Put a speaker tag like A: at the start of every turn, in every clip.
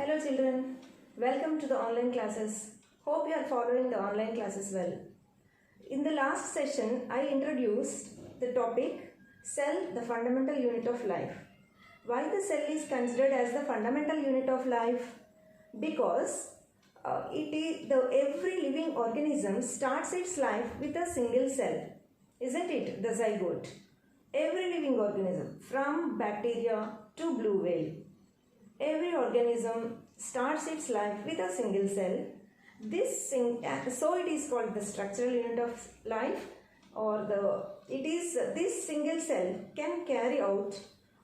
A: Hello children, welcome to the online classes. Hope you are following the online classes well. In the last session, I introduced the topic cell, the fundamental unit of life. Why the cell is considered as the fundamental unit of life? Because every living organism starts its life with a single cell, isn't it? The zygote. Every living organism, from bacteria to blue whale, every organism starts its life with a single cell. So it is called the structural unit of life, or this single cell can carry out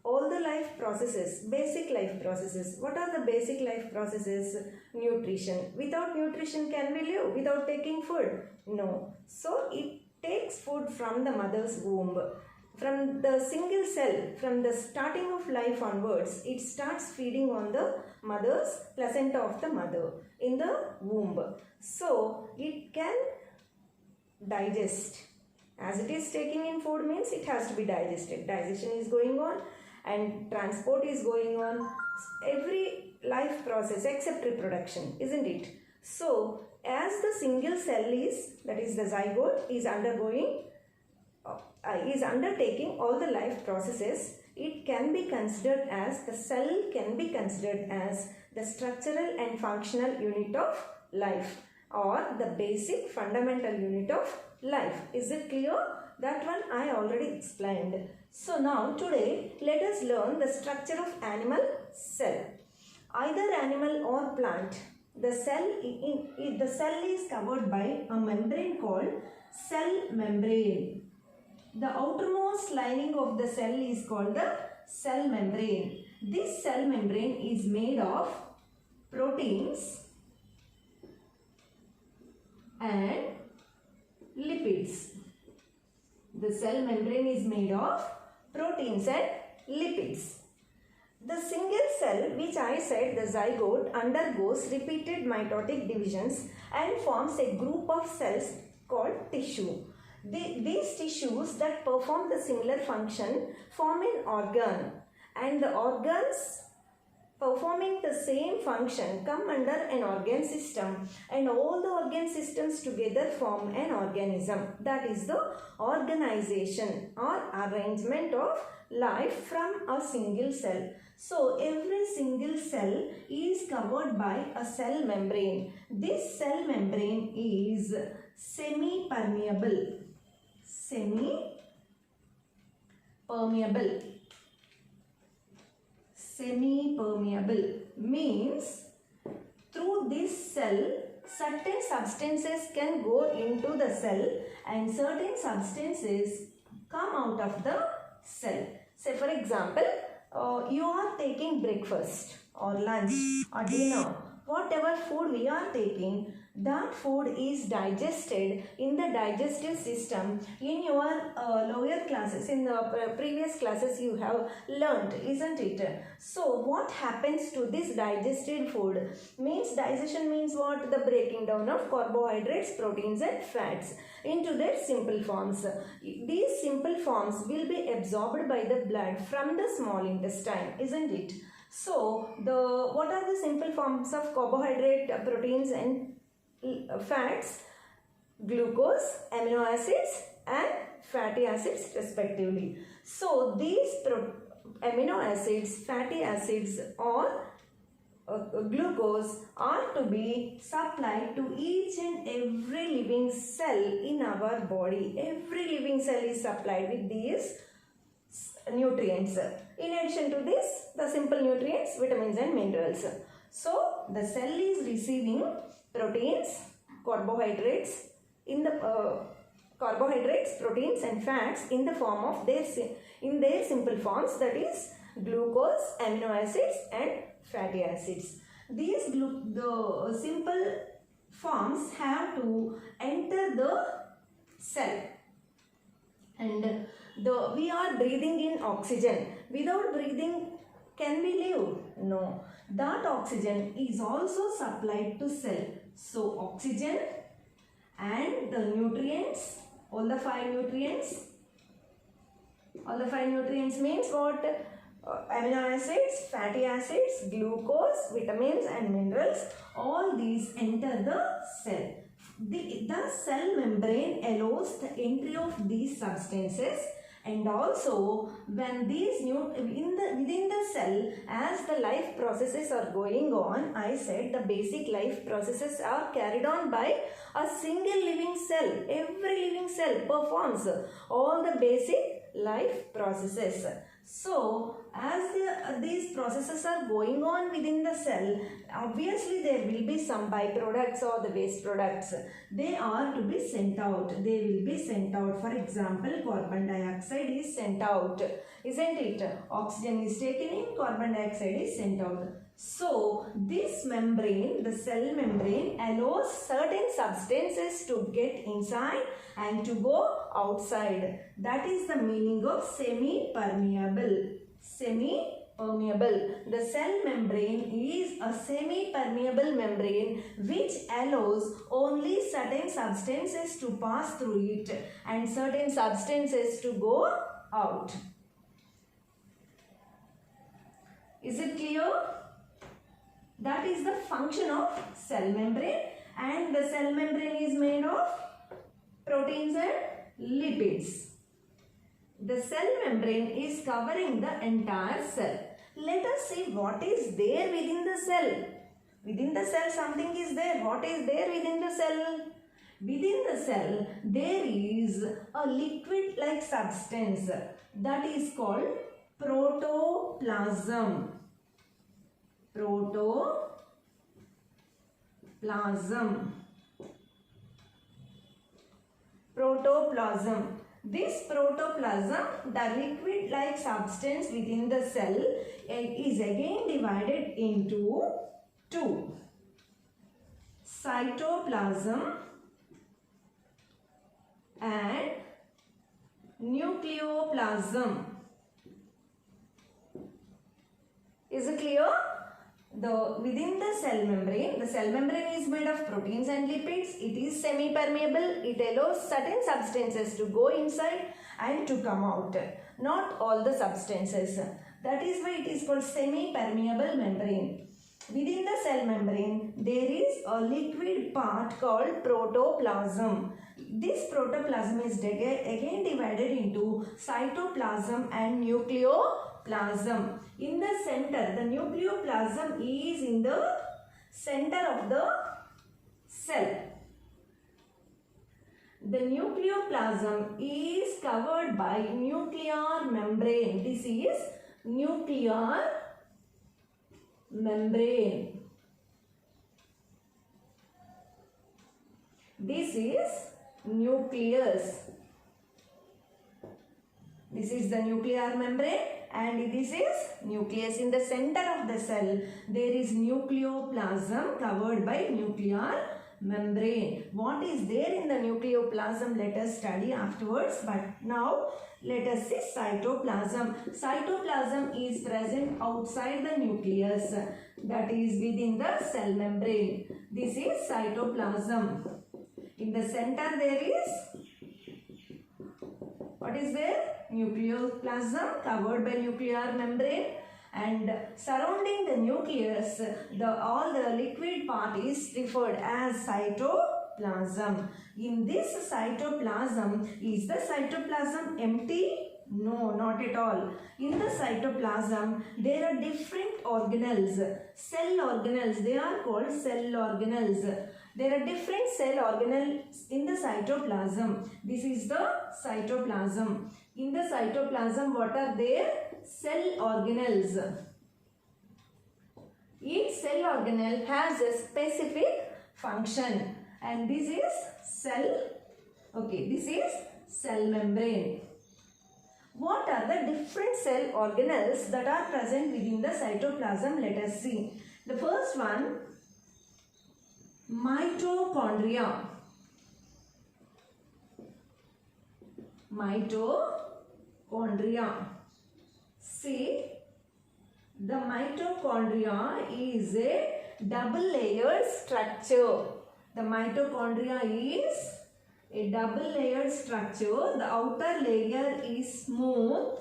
A: all the life processes, basic life processes. What are the basic life processes? Nutrition. Without nutrition, can we live without taking food? No. So it takes food from the mother's womb. From the single cell, from the starting of life onwards, it starts feeding on the mother's placenta of the mother in the womb. So it can digest. As it is taking in food means it has to be digested. Digestion is going on and transport is going on. Every life process except reproduction, isn't it? So as the single cell is, that is the zygote, is undertaking all the life processes, it can be considered as, the cell can be considered as the structural and functional unit of life, or the basic fundamental unit of life. Is it clear? That one I already explained. So now today let us learn the structure of animal cell. Either animal or plant, the cell is covered by a membrane called cell membrane. The outermost lining of the cell is called the cell membrane. This cell membrane is made of proteins and lipids. The cell membrane is made of proteins and lipids. The single cell, which I said, the zygote, undergoes repeated mitotic divisions and forms a group of cells called tissue. These tissues that perform the similar function form an organ, and the organs performing the same function come under an organ system, and all the organ systems together form an organism. That is the organization or arrangement of life from a single cell. So every single cell is covered by a cell membrane. This cell membrane is semi-permeable. Semi-permeable means through this cell certain substances can go into the cell and certain substances come out of the cell. Say for example, you are taking breakfast or lunch or dinner. Whatever food we are taking, that food is digested in the digestive system. In your lower classes, in the previous classes you have learnt, isn't it? So what happens to this digested food? Means digestion means what? The breaking down of carbohydrates, proteins and fats into their simple forms. These simple forms will be absorbed by the blood from the small intestine, isn't it? So what are the simple forms of carbohydrate, proteins and fats? Glucose, amino acids and fatty acids respectively. So these amino acids, fatty acids or glucose are to be supplied to each and every living cell in our body. Every living cell is supplied with these nutrients. In addition to this, the simple nutrients, vitamins and minerals. So the cell is receiving proteins, carbohydrates, proteins and fats in the form of their simple forms, that is glucose, amino acids and fatty acids. These the simple forms have to enter the cell, and we are breathing in oxygen. Without breathing, can we live? No. That oxygen is also supplied to cell. So oxygen and the nutrients, all the five nutrients means what? amino acids, fatty acids, glucose, vitamins and minerals, all these enter the cell. The cell membrane allows the entry of these substances, and also when these within the cell, as the life processes are going on, I said the basic life processes are carried on by a single living cell. Every living cell performs all the basic life processes. So, as these processes are going on within the cell, obviously there will be some byproducts or the waste products. They are to be sent out. They will be sent out. For example, carbon dioxide is sent out, isn't it? Oxygen is taken in, carbon dioxide is sent out. So, this membrane, the cell membrane, allows certain substances to get inside and to go outside. That is the meaning of semi-permeable. Semi-permeable. The cell membrane is a semi-permeable membrane which allows only certain substances to pass through it and certain substances to go out. Is it clear? That is the function of cell membrane, and the cell membrane is made of proteins and lipids. The cell membrane is covering the entire cell. Let us see what is there within the cell. Within the cell something is there. What is there within the cell? Within the cell there is a liquid-like substance that is called protoplasm. Protoplasm. This protoplasm, the liquid-like substance within the cell, is again divided into two. Cytoplasm and nucleoplasm. Is it clear? Within the cell membrane is made of proteins and lipids. It is semi-permeable. It allows certain substances to go inside and to come out. Not all the substances. That is why it is called semi-permeable membrane. Within the cell membrane, there is a liquid part called protoplasm. This protoplasm is again divided into cytoplasm and nucleoplasm. In the center, the nucleoplasm is in the center of the cell. The nucleoplasm is covered by nuclear membrane. This is nuclear membrane. This is nucleus. This is the nuclear membrane and this is nucleus. In the center of the cell, there is nucleoplasm covered by nuclear membrane. What is there in the nucleoplasm? Let us study afterwards. But now, let us see cytoplasm. Cytoplasm is present outside the nucleus, that is within the cell membrane. This is cytoplasm. In the center there is, what is there? Nucleoplasm covered by nuclear membrane, and surrounding the nucleus, all the liquid part is referred as cytoplasm. In this cytoplasm, is the cytoplasm empty? No, not at all. In the cytoplasm, there are different organelles, cell organelles. They are called cell organelles. There are different cell organelles in the cytoplasm. This is the cytoplasm. In the cytoplasm, what are there? Cell organelles. Each cell organelle has a specific function, and this is cell. Okay, this is cell membrane. What are the different cell organelles that are present within the cytoplasm? Let us see. The first one, mitochondria. Mitochondria. See, the mitochondria is a double-layered structure. The mitochondria is a double-layered structure. The outer layer is smooth.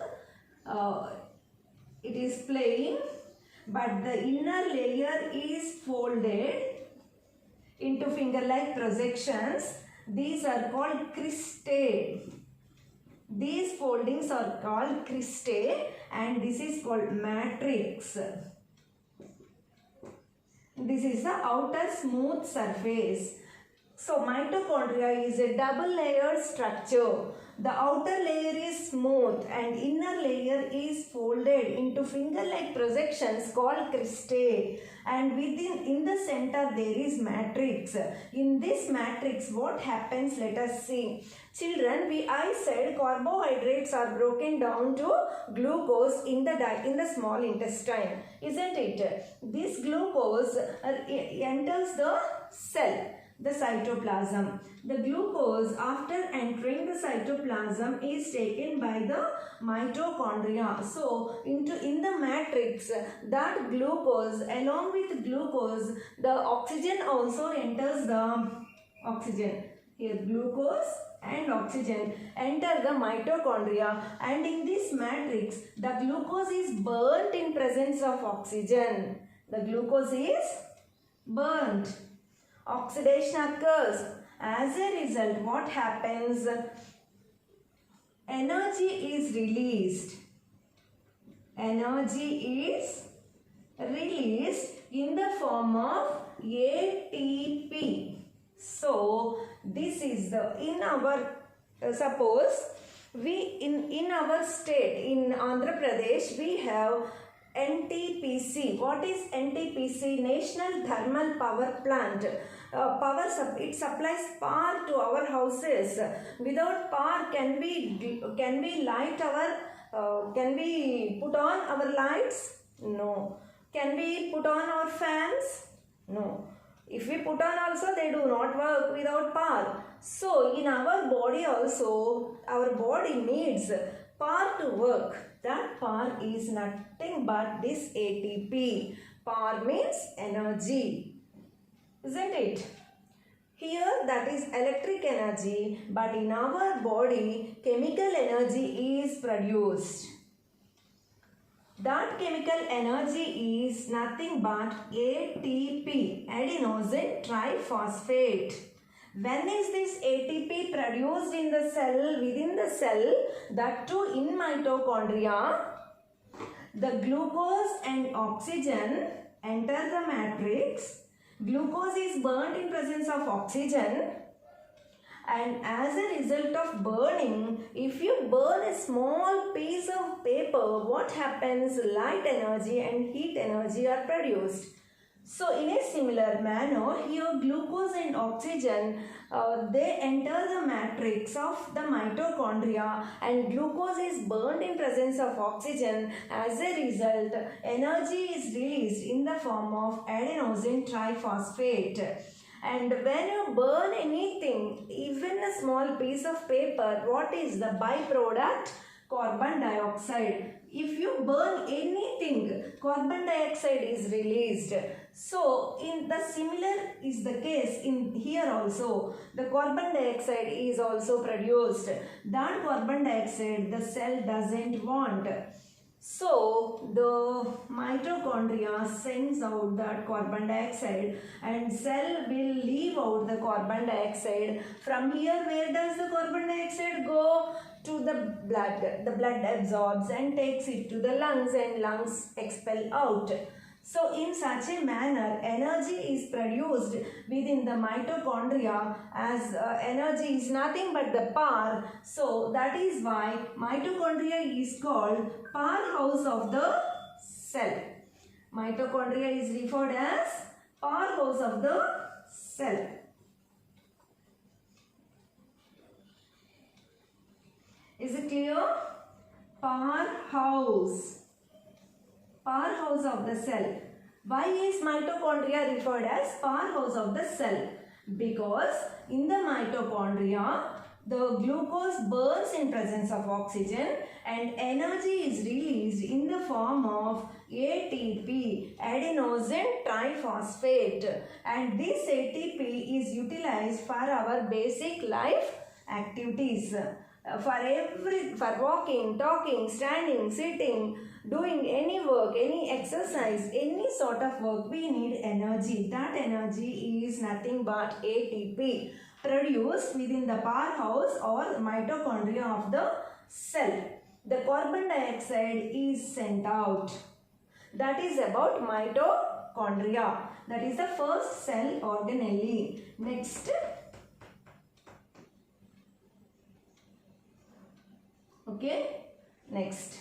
A: it is plain, but the inner layer is folded into finger-like projections. These are called cristae. These foldings are called cristae, and this is called matrix. This is the outer smooth surface. So mitochondria is a double layered structure. The outer layer is smooth and inner layer is folded into finger-like projections called cristae, and in the center there is matrix. In this matrix, what happens? Let us see. Children, I said carbohydrates are broken down to glucose in the small intestine, isn't it? This glucose enters the cell, the cytoplasm. The glucose, after entering the cytoplasm, is taken by the mitochondria. So in the matrix, that glucose, along with glucose, the oxygen also enters the oxygen. Here glucose and oxygen enter the mitochondria, and in this matrix the glucose is burnt in presence of oxygen. The glucose is burnt. Oxidation occurs. As a result, what happens? Energy is released. Energy is released in the form of ATP. So this is in our suppose we in our state in Andhra Pradesh we have NTPC. What is NTPC? National Thermal Power Plant. It supplies power to our houses. Without power, can we light our? Can we put on our lights? No. Can we put on our fans? No. If we put on also, they do not work without power. So in our body also, our body needs power to work. That power is nothing but this ATP. Power means energy, isn't it? Here that is electric energy, but in our body chemical energy is produced. That chemical energy is nothing but ATP, adenosine triphosphate. When is this ATP produced in the cell, within the cell, that too in mitochondria? The glucose and oxygen enter the matrix. Glucose is burnt in presence of oxygen, and as a result of burning, if you burn a small piece of paper, what happens? Light energy and heat energy are produced. So in a similar manner, here glucose and oxygen, they enter the matrix of the mitochondria, and glucose is burnt in presence of oxygen. As a result, energy is released in the form of adenosine triphosphate. And when you burn anything, even a small piece of paper, what is the byproduct? Carbon dioxide. If you burn anything, carbon dioxide is released. So in the similar is the case in here also. The carbon dioxide is also produced. That carbon dioxide the cell doesn't want. So the mitochondria sends out that carbon dioxide, and cell will leave out the carbon dioxide. From here, where does the carbon dioxide go? To the blood. The blood absorbs and takes it to the lungs, and lungs expel out. So in such a manner, energy is produced within the mitochondria, as energy is nothing but the power. So that is why mitochondria is called powerhouse of the cell. Mitochondria is referred as powerhouse of the cell. Is it clear? Powerhouse. Powerhouse of the cell. Why is mitochondria referred as powerhouse of the cell? Because in the mitochondria, the glucose burns in presence of oxygen, and energy is released in the form of ATP, adenosine triphosphate, and this ATP is utilized for our basic life activities. For walking, talking, standing, sitting, doing any work, any exercise, any sort of work, we need energy. That energy is nothing but ATP produced within the powerhouse or mitochondria of the cell. The carbon dioxide is sent out. That is about mitochondria. That is the first cell organelle. Next. Okay. Next.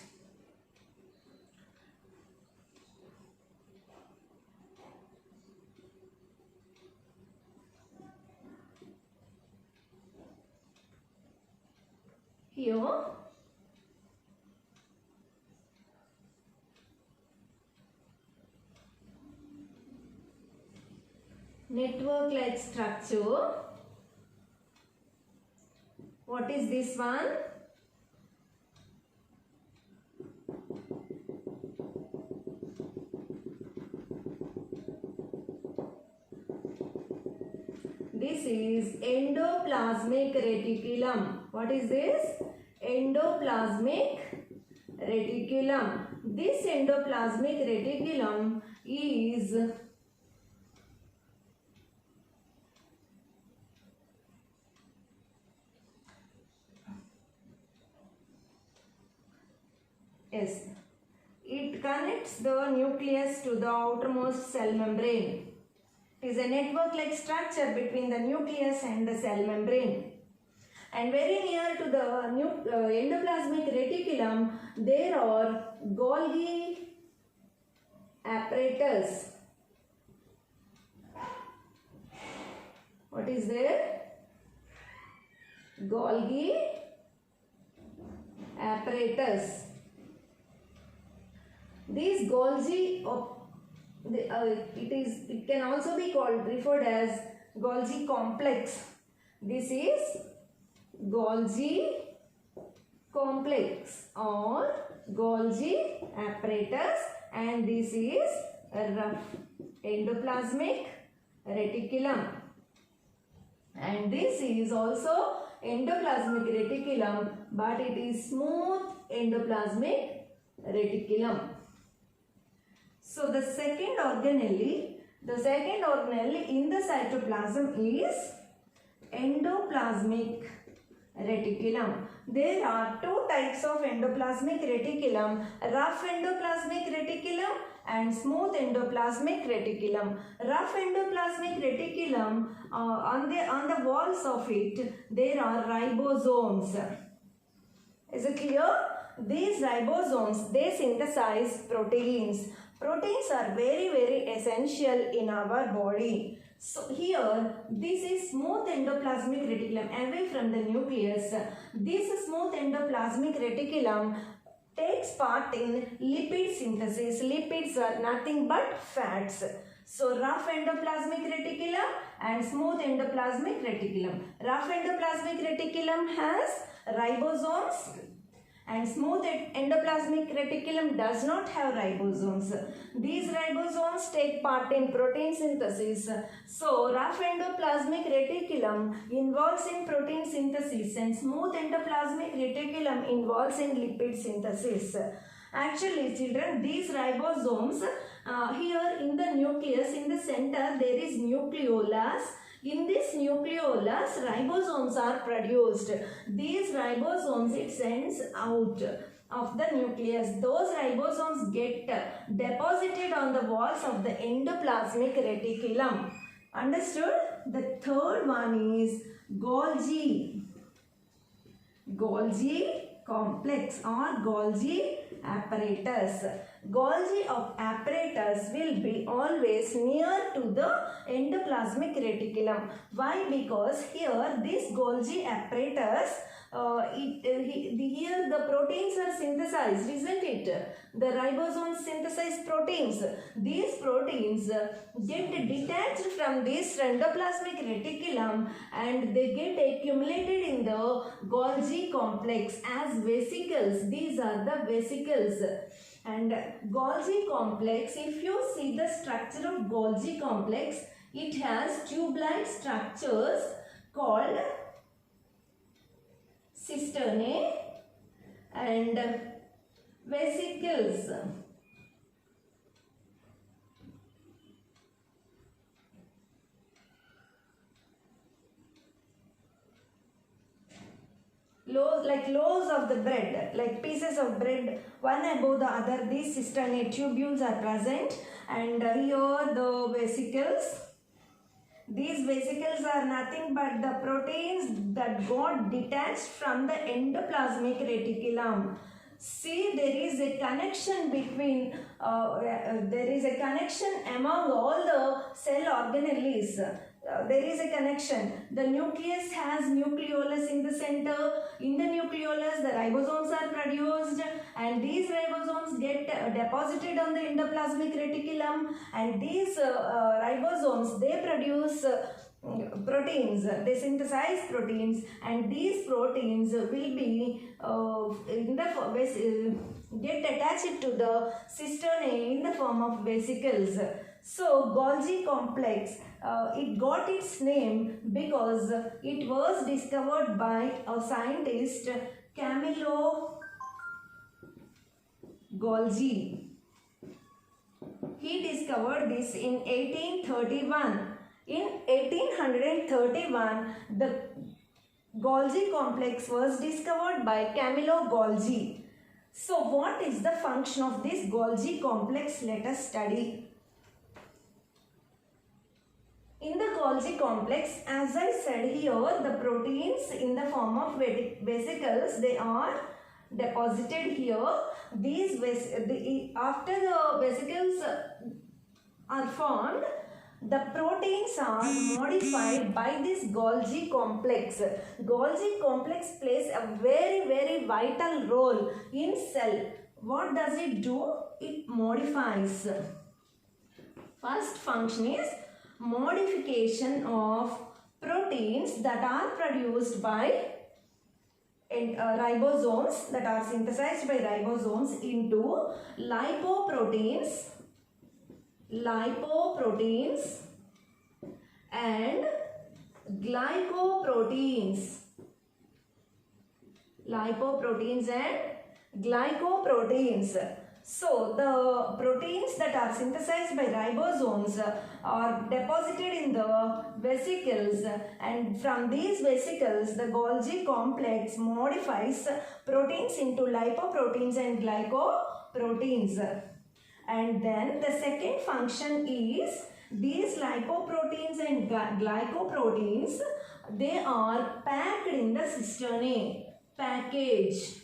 A: Here. Network-like structure. What is this one? This is endoplasmic reticulum. What is this? Endoplasmic reticulum. This endoplasmic reticulum is it connects the nucleus to the outermost cell membrane. It is a network-like structure between the nucleus and the cell membrane. And very near to the endoplasmic reticulum, there are Golgi apparatus. What is there? Golgi apparatus. These Golgi, it can also be referred as Golgi complex. This is Golgi complex or Golgi apparatus, and this is rough endoplasmic reticulum, and this is also endoplasmic reticulum, but it is smooth endoplasmic reticulum. So the second organelle in the cytoplasm is endoplasmic reticulum. There are two types of endoplasmic reticulum: rough endoplasmic reticulum and smooth endoplasmic reticulum. Rough endoplasmic reticulum, on the walls of it, there are ribosomes. Is it clear? These ribosomes, they synthesize proteins. Proteins are very, very essential in our body. So here, this is smooth endoplasmic reticulum away from the nucleus. This smooth endoplasmic reticulum takes part in lipid synthesis. Lipids are nothing but fats. So rough endoplasmic reticulum and smooth endoplasmic reticulum. Rough endoplasmic reticulum has ribosomes, and smooth endoplasmic reticulum does not have ribosomes. These ribosomes take part in protein synthesis. So rough endoplasmic reticulum involves in protein synthesis and smooth endoplasmic reticulum involves in lipid synthesis. Actually, children, these ribosomes, here in the nucleus, in the center, there is nucleolus. In this nucleolus, ribosomes are produced. These ribosomes, it sends out of the nucleus. Those ribosomes get deposited on the walls of the endoplasmic reticulum. Understood? The third one is Golgi complex or Golgi apparatus. Golgi apparatus will be always near to the endoplasmic reticulum. Why? Because here this Golgi apparatus, here the proteins are synthesized, isn't it? The ribosomes synthesize proteins. These proteins get detached from this endoplasmic reticulum and they get accumulated in the Golgi complex as vesicles. These are the vesicles. And Golgi complex, if you see the structure of Golgi complex, it has tube-like structures called cisternae, and Vesicles. Like loaves of the bread, like pieces of bread, one above the other. These cisternae tubules are present, and here the vesicles. These vesicles are nothing but the proteins that got detached from the endoplasmic reticulum. See, there is a connection between, there is a connection among all the cell organelles. There is a connection. The nucleus has nucleolus in the center. In the nucleolus, the ribosomes are produced, and these ribosomes get deposited on the endoplasmic reticulum, and these ribosomes, they produce proteins. They synthesize proteins, and these proteins will be get attached to the cisternae in the form of vesicles. So Golgi complex, it got its name because it was discovered by a scientist, Camillo Golgi. He discovered this in 1831. In 1831, the Golgi complex was discovered by Camillo Golgi. So what is the function of this Golgi complex? Let us study. In the Golgi complex, as I said here, the proteins in the form of vesicles, they are deposited here. These after the vesicles are formed, the proteins are modified by this Golgi complex. Golgi complex plays a very vital role in cell. What does it do? It modifies. First function is modification of proteins that are produced by ribosomes, that are synthesized by ribosomes, into lipoproteins and glycoproteins. So the proteins that are synthesized by ribosomes are deposited in the vesicles, and from these vesicles the Golgi complex modifies proteins into lipoproteins and glycoproteins. And then the second function is these lipoproteins and glycoproteins, they are packed in the cisternae. Package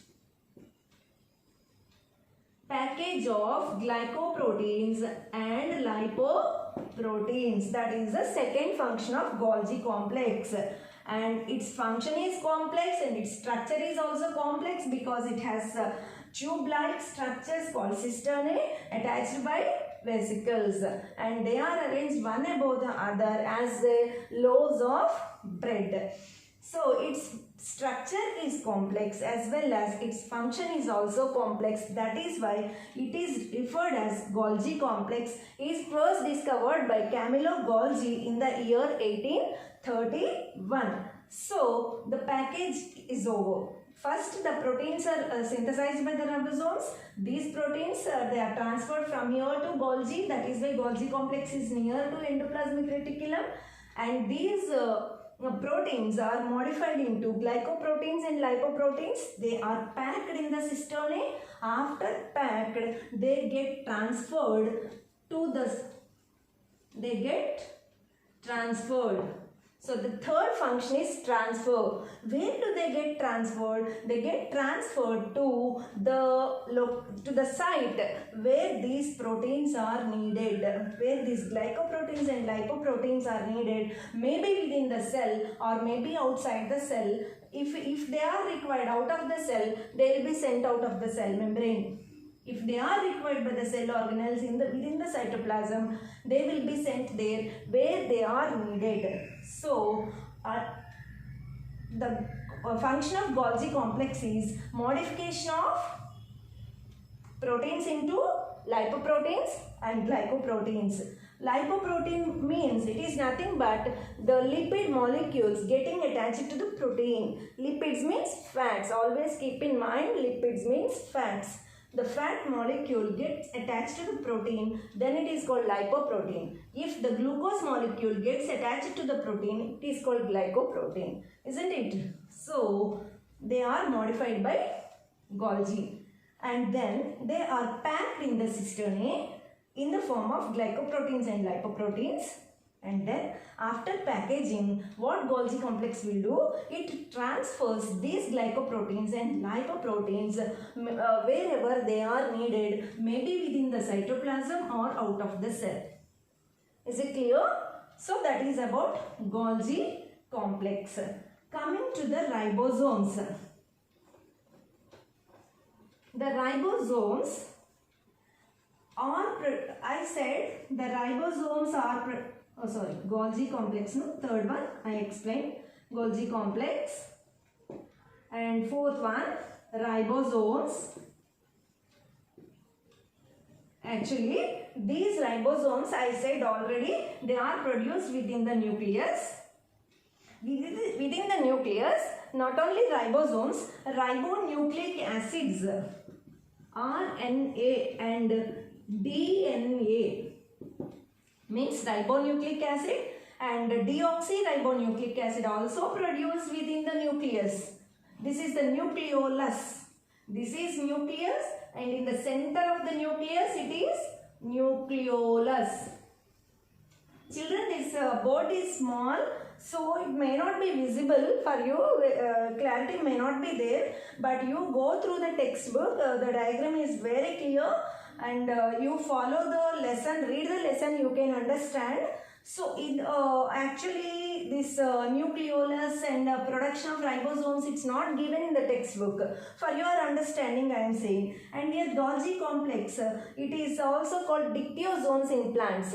A: of glycoproteins and lipoproteins. That is the second function of Golgi complex. And its function is complex and its structure is also complex because it has tube-like structures called cisternae attached by vesicles, and they are arranged one above the other as loaves of bread. So its structure is complex as well as its function is also complex. That is why it is referred as Golgi complex. It was discovered by Camillo Golgi in the year 1831. So the package is over. First, the proteins are synthesized by the ribosomes. These proteins, they are transferred from here to Golgi. That is why Golgi complex is near to endoplasmic reticulum. And these proteins are modified into glycoproteins and lipoproteins. They are packed in the cisternae. After packed, they get transferred to the... So the third function is transfer. Where do they get transferred? They get transferred to the site where these proteins are needed, where these glycoproteins and lipoproteins are needed, maybe within the cell or maybe outside the cell. If they are required out of the cell, they will be sent out of the cell membrane. If they are required by the cell organelles within the cytoplasm, they will be sent there where they are needed. So, the function of Golgi complex is modification of proteins into lipoproteins and glycoproteins. Lipoprotein means it is nothing but the lipid molecules getting attached to the protein. Lipids means fats. Always keep in mind, lipids means fats. the fat molecule gets attached to the protein, then it is called lipoprotein. If the glucose molecule gets attached to the protein, it is called glycoprotein, isn't it? So they are modified by Golgi, and then they are packed in the cisternae in the form of glycoproteins and lipoproteins. And then after packaging, what Golgi complex will do, it transfers these glycoproteins and lipoproteins wherever they are needed, maybe within the cytoplasm or out of the cell. Is it clear? So that is about Golgi complex. Coming to the ribosomes. The ribosomes are, I said the ribosomes are, Golgi complex, no? Third one I explained, Golgi complex. And fourth one, ribosomes. Actually, these ribosomes, I said already, they are produced within the nucleus. Within the nucleus, not only ribosomes, ribonucleic acids, RNA and DNA, means ribonucleic acid and deoxyribonucleic acid also produced within the nucleus. This is the nucleolus. This is nucleus, and in the center of the nucleus it is nucleolus. Children, this board is small, so it may not be visible for you, clarity may not be there, but you go through the textbook, the diagram is very clear, and you follow the lesson, read the lesson, you can understand. So actually this nucleolus and production of ribosomes, it's not given in the textbook. For your understanding I am saying. And here Golgi complex, it is also called dictyosomes in plants.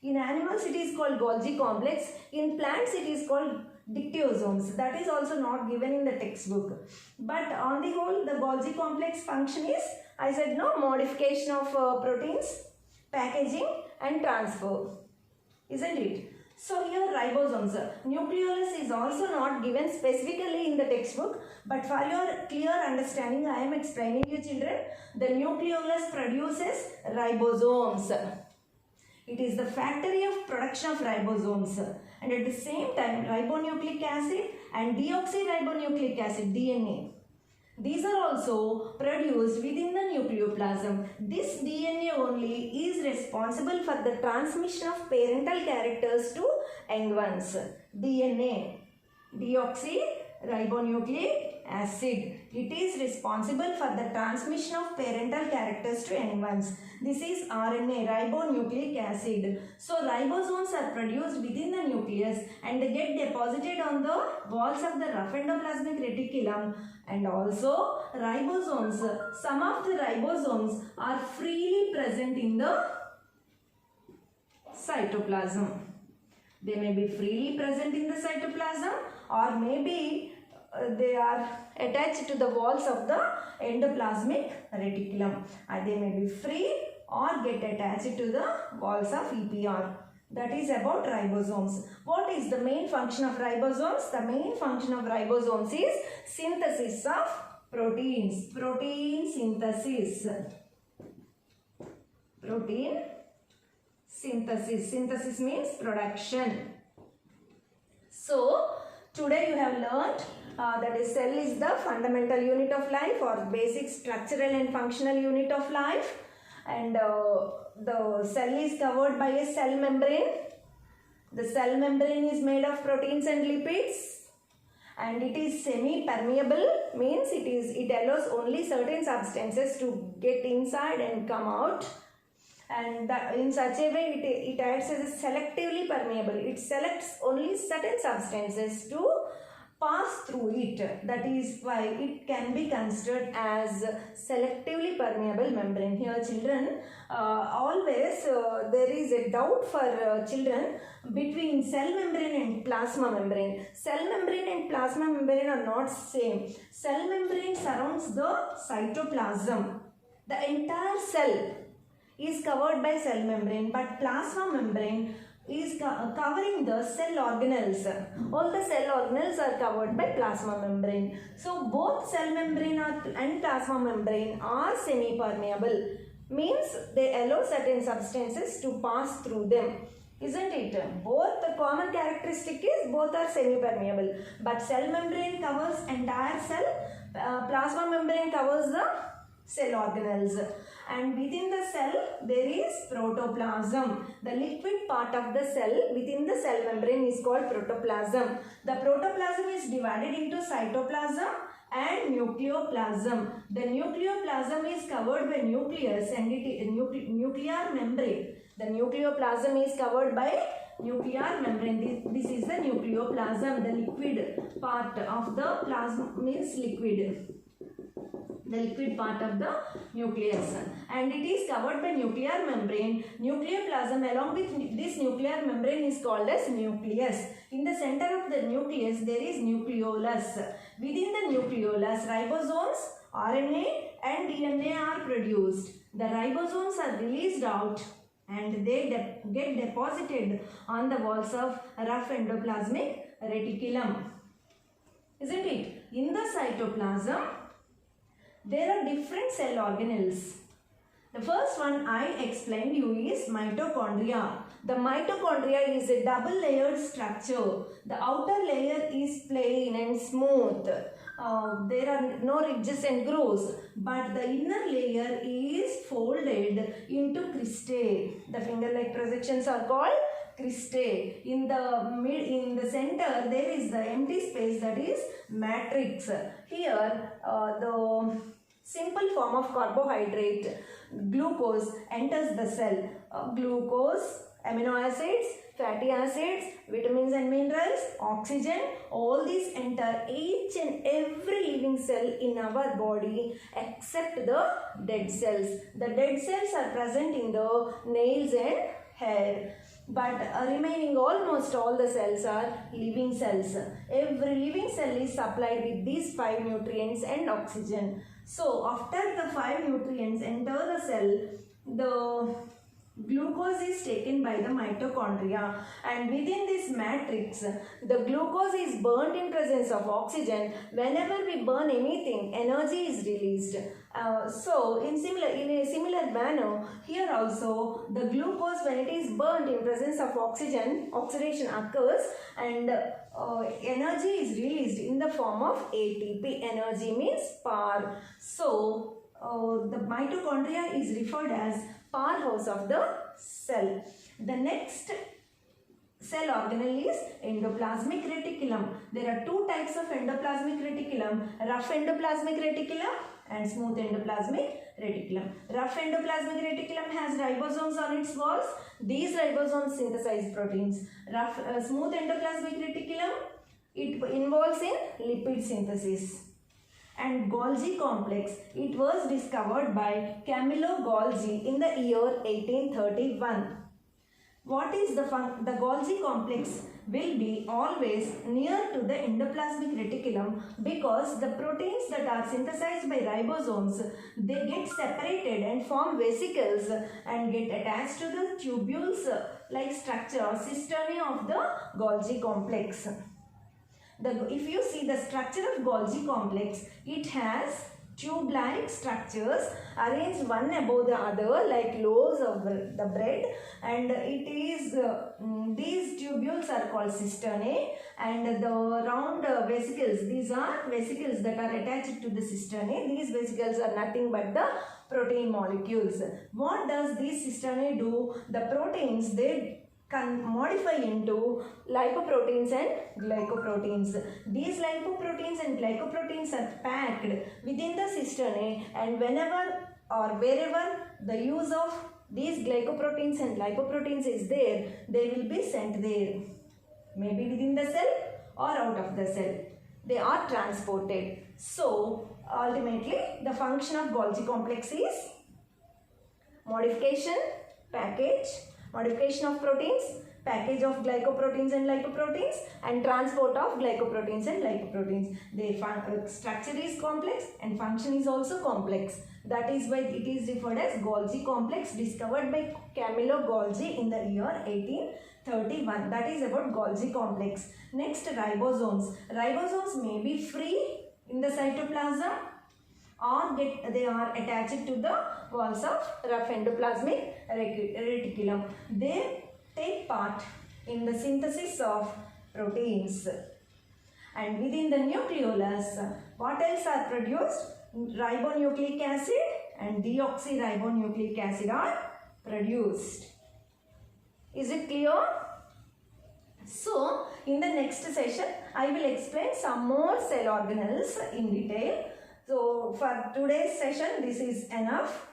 A: In animals it is called Golgi complex, in plants it is called dictyosomes. That is also not given in the textbook. But on the whole, the Golgi complex function is, I said no, modification of proteins, packaging and transfer, isn't it? So here ribosomes, nucleolus is also not given specifically in the textbook, but for your clear understanding I am explaining you children, the nucleolus produces ribosomes. It is the factory of production of ribosomes, and at the same time ribonucleic acid and deoxyribonucleic acid, DNA, these are also produced within the nucleoplasm. This DNA only is responsible for the transmission of parental characters to young ones. DNA, deoxyribonucleic acid, it is responsible for the transmission of parental characters to young ones. This is RNA, ribonucleic acid. So ribosomes are produced within the nucleus and they get deposited on the walls of the rough endoplasmic reticulum. And also ribosomes, some of the ribosomes are freely present in the cytoplasm. They may be freely present in the cytoplasm, or maybe they are attached to the walls of the endoplasmic reticulum. They may be free or get attached to the walls of EPR. That is about ribosomes. What is the main function of ribosomes? The main function of ribosomes is synthesis of proteins. Protein synthesis. Protein synthesis. Synthesis means production. So, today you have learnt that a cell is the fundamental unit of life, or basic structural and functional unit of life. And the cell is covered by a cell membrane. The cell membrane is made of proteins and lipids, and it is semi-permeable, means it allows only certain substances to get inside and come out, and that in such a way it acts as a selectively permeable. It selects only certain substances to pass through it. That is why it can be considered as selectively permeable membrane. Here children, always there is a doubt for children between cell membrane and plasma membrane. Cell membrane and plasma membrane are not same. Cell membrane surrounds the cytoplasm. The entire cell is covered by cell membrane, but plasma membrane is covering the cell organelles. All the cell organelles are covered by plasma membrane. So both cell membrane and plasma membrane are semi-permeable. Means they allow certain substances to pass through them. Isn't it? Both the common characteristic is both are semi-permeable. But cell membrane covers entire cell. Plasma membrane covers the cell organelles, and within the cell there is protoplasm. The liquid part of the cell within the cell membrane is called protoplasm. The protoplasm is divided into cytoplasm and nucleoplasm. The nucleoplasm is covered by nucleus and it is nuclear membrane. The nucleoplasm is covered by nuclear membrane. This is the nucleoplasm. The liquid part of the plasma means liquid. The liquid part of the nucleus, and it is covered by nuclear membrane. Nucleoplasm along with this nuclear membrane is called as nucleus. In the center of the nucleus there is nucleolus. Within the nucleolus, ribosomes, RNA and DNA are produced. The ribosomes are released out and they get deposited on the walls of rough endoplasmic reticulum. Isn't it? In the cytoplasm, there are different cell organelles. The first one I explained you is mitochondria. The mitochondria is a double layered structure. The outer layer is plain and smooth. There are no ridges and grooves, but the inner layer is folded into cristae. The finger-like projections are called cristae. In the center there is the empty space, that is matrix. Here the simple form of carbohydrate, glucose, enters the cell. Glucose, amino acids, fatty acids, vitamins and minerals, oxygen, all these enter each and every living cell in our body except the dead cells. The dead cells are present in the nails and hair. But remaining almost all the cells are living cells. Every living cell is supplied with these 5 nutrients and oxygen. So after the 5 nutrients enter the cell, the glucose is taken by the mitochondria, and within this matrix the glucose is burnt in presence of oxygen. Whenever we burn anything, energy is released. So in a similar manner, here also the glucose, when it is burnt in presence of oxygen, oxidation occurs and energy is released in the form of ATP. Energy means power. So the mitochondria is referred as powerhouse of the cell. The next cell organelle is endoplasmic reticulum. There are 2 types of endoplasmic reticulum: rough endoplasmic reticulum and smooth endoplasmic reticulum. Rough endoplasmic reticulum has ribosomes on its walls. These ribosomes synthesize proteins. Smooth endoplasmic reticulum, it involves in lipid synthesis. And Golgi complex, it was discovered by Camillo Golgi in the year 1831. What is the Golgi complex will be always near to the endoplasmic reticulum, because the proteins that are synthesized by ribosomes, they get separated and form vesicles and get attached to the tubules like structure or cisternae of the Golgi complex. If you see the structure of Golgi complex, it has tube-like structures arranged one above the other like loaves of the bread, and it is these tubules are called cisternae, and the round vesicles, these are vesicles that are attached to the cisternae. These vesicles are nothing but the protein molecules. What does these cisternae do? The proteins, they can modify into lipoproteins and glycoproteins. These lipoproteins and glycoproteins are packed within the cisternae, and whenever or wherever the use of these glycoproteins and lipoproteins is there, they will be sent there, maybe within the cell or out of the cell. They are transported. So ultimately the function of Golgi complex is modification, modification of proteins, package of glycoproteins and lipoproteins, and transport of glycoproteins and lipoproteins. Their structure is complex and function is also complex. That is why it is referred as Golgi complex, discovered by Camillo Golgi in the year 1831. That is about Golgi complex. Next, ribosomes. Ribosomes may be free in the cytoplasm or they are attached to the walls of rough endoplasmic reticulum. They take part in the synthesis of proteins. And within the nucleolus, what else are produced? Ribonucleic acid and deoxyribonucleic acid are produced. Is it clear? So, in the next session, I will explain some more cell organelles in detail. So, for today's session, this is enough.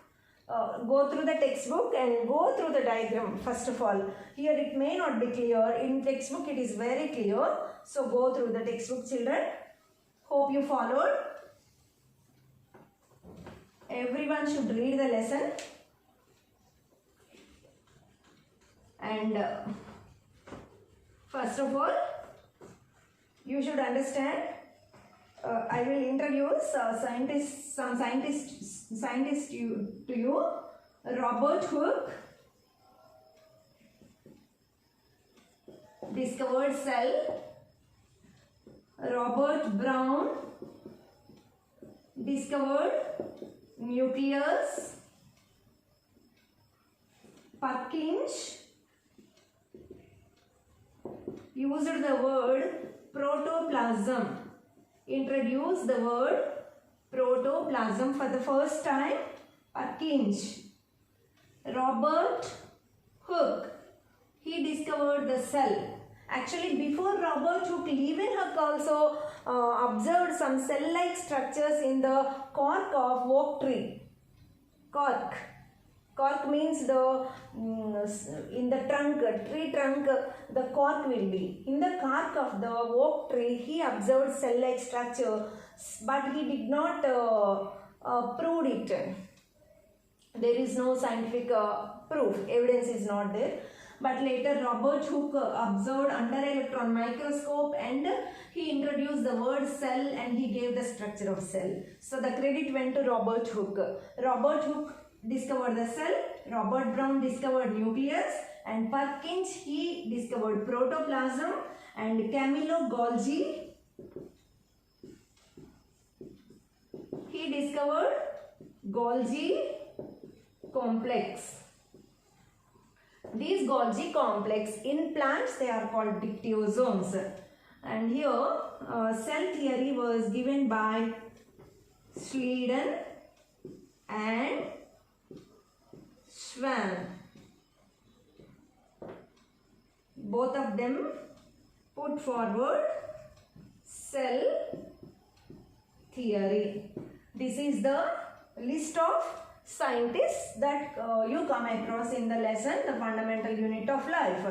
A: Go through the textbook and go through the diagram first of all. Here it may not be clear. In textbook it is very clear. So, go through the textbook, children. Hope you followed. Everyone should read the lesson. And first of all, you should understand. I will introduce some scientists to you. Robert Hooke discovered cell. Robert Brown discovered nucleus. Purkinje used the word protoplasm. Introduced the word protoplasm for the first time. Purkinje. Robert Hooke, he discovered the cell. Actually, before Robert Hooke, Leeuwenhoek also observed some cell-like structures in the cork of oak tree. Cork. Cork means in the trunk, tree trunk, the cork will be. In the cork of the oak tree, he observed cell-like structure, but he did not prove it. There is no scientific proof, evidence is not there. But later Robert Hooke observed under electron microscope and he introduced the word cell and he gave the structure of cell. So the credit went to Robert Hooke. Robert Hooke discovered the cell, Robert Brown discovered nucleus, and Purkinje he discovered protoplasm, and Camillo Golgi he discovered Golgi complex. These Golgi complex in plants they are called dictyosomes, and here cell theory was given by Schleiden and Schwann. Both of them put forward cell theory. This is the list of scientists that you come across in the lesson, the fundamental unit of life.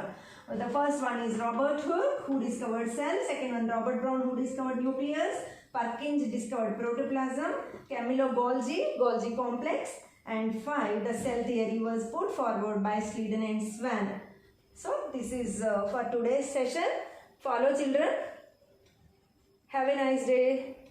A: The first one is Robert Hooke, who discovered cell. Second one, Robert Brown, who discovered nucleus. Purkinje discovered protoplasm. Camillo Golgi, Golgi complex. And 5, the cell theory was put forward by Schleiden and Schwann. So, this is for today's session. Follow, children. Have a nice day.